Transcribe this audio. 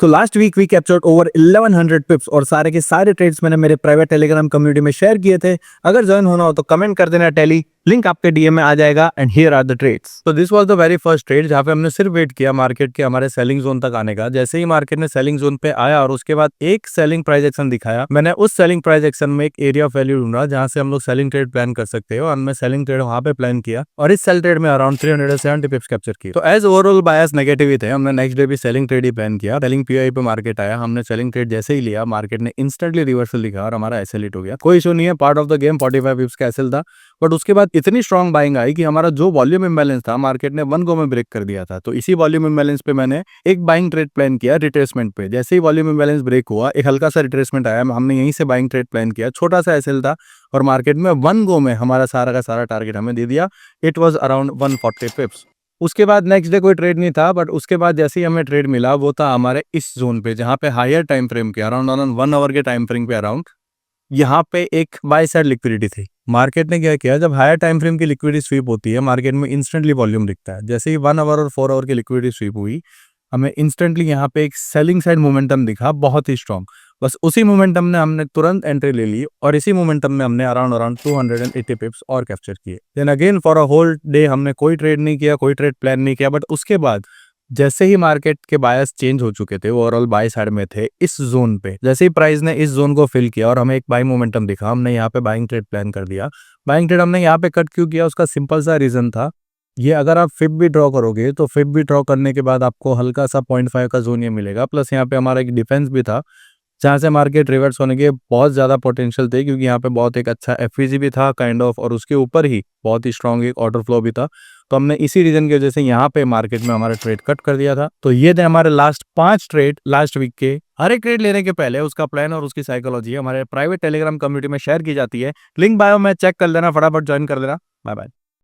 तो last week we captured over 1100 pips और सारे के सारे ट्रेड्स मैंने मेरे प्राइवेट टेलीग्राम कम्युनिटी में शेयर किए थे। अगर ज्वाइन होना हो तो कमेंट कर देना टेली, लिंक आपके डीएम में आ जाएगा। And here are the trades. तो this was the very first trade जहां पे हमने सिर्फ वेट किया मार्केट के हमारे सेलिंग जोन तक आने का। जैसे ही मार्केट ने सेलिंग जोन पे आया और उसके बाद एक सेलिंग प्राइस एक्शन दिखाया, मैंने उस सेलिंग प्राइस एक्शन में एक एरिया ऑफ वैल्यू ढूंढा जहां से हम लोग सेलिंग ट्रेड प्लान कर सकते हो। और मैं सेलिंग ट्रेड वहां पे प्लान किया और इस सेल ट्रेड में अराउंड 370 पिप्स कैप्चर किए। तो एज ओवरऑल बायस नेगेटिव ही थे। हमने नेक्स्ट डे भी सेलिंग ट्रेड ही प्लान किया। सेलिंग पीआई पे मार्केट आया, हमने सेलिंग ट्रेड जैसे ही लिया मार्केट ने इंस्टेंटली रिवर्सल दिखा और हमारा एसएल हिट हो गया। कोई इशू नहीं है, पार्ट ऑफ द गेम। 45 पिप्स का एसएल था, बट उसके बाद इतनी स्ट्रॉन्ग बाइंग आई कि हमारा जो वॉल्यूम इम्बैलेंस था मार्केट ने वन गो में ब्रेक कर दिया था। तो इसी वॉल्यूम इम्बैलेंस पे मैंने एक बाइंग ट्रेड प्लान किया रिट्रेसमेंट पे। जैसे ही वॉल्यूम इम्बैलेंस ब्रेक हुआ, एक हल्का सा रिट्रेसमेंट आया, हमने यहीं से बाइंग ट्रेड प्लान किया। छोटा सा एसएल था और मार्केट में वन गो में हमारा सारा का सारा टारगेट हमें दे दिया। It was around 140 पिप्स। उसके बाद नेक्स्ट डे कोई ट्रेड नहीं था, बट उसके बाद जैसे ही हमें ट्रेड मिला वो था हमारे इस जोन पे जहां पे हायर टाइम फ्रेम के अराउंड 1 आवर के टाइम फ्रेम पे अराउंड यहाँ पे एक बाय साइड लिक्विडिटी थी। मार्केट ने क्या किया, जब हायर टाइम फ्रेम की लिक्विडिटी स्वीप होती है मार्केट में इंस्टेंटली वॉल्यूम दिखता है। जैसे ही 1 आवर और 4 आवर की लिक्विडिटी स्वीप हुई, हमें इंस्टेंटली यहाँ पे एक सेलिंग साइड मोमेंटम दिखा, बहुत ही स्ट्रॉन्ग। बस उसी मोमेंटम ने हमने तुरंत एंट्री ले ली और इसी मोमेंटम में हमने अराउंड 280 पिप्स और कैप्चर किए। Then again for a whole day हमने कोई ट्रेड नहीं किया, कोई ट्रेड प्लान नहीं किया। बट उसके बाद जैसे ही मार्केट के बायस चेंज हो चुके थे, ओवरऑल बाय साइड में थे इस जोन पे, जैसे ही प्राइस ने इस जोन को फिल किया और हमें एक बाय मोमेंटम दिखा, हमने यहाँ पे बाइंग ट्रेड प्लान कर दिया। बाइंग ट्रेड हमने यहाँ पे कट क्यों किया, उसका सिंपल सा रीजन था, ये अगर आप फिब भी ड्रॉ करोगे तो फिब भी ड्रॉ करने के बाद आपको हल्का सा 0.5 का जोन ये मिलेगा। प्लस यहाँ पे हमारा एक डिफेंस भी था जहाँ से मार्केट रिवर्स होने के बहुत ज़्यादा पोटेंशियल थे, क्योंकि यहाँ पे बहुत एक अच्छा एफवीजी भी था काइंड ऑफ, और उसके ऊपर ही बहुत ही स्ट्रॉन्ग एक ऑर्डर फ्लो भी था। तो हमने इसी रीजन की वजह से यहाँ पे मार्केट में हमारा ट्रेड कट कर दिया था। तो ये थे हमारे लास्ट 5 ट्रेड लास्ट वीक के। हर एक ट्रेड लेने के पहले उसका प्लान और उसकी साइकोलॉजी हमारे प्राइवेट टेलीग्राम कम्युनिटी में शेयर की जाती है। लिंक बायो में चेक कर लेना, फटाफट ज्वाइन कर लेना। Bye bye.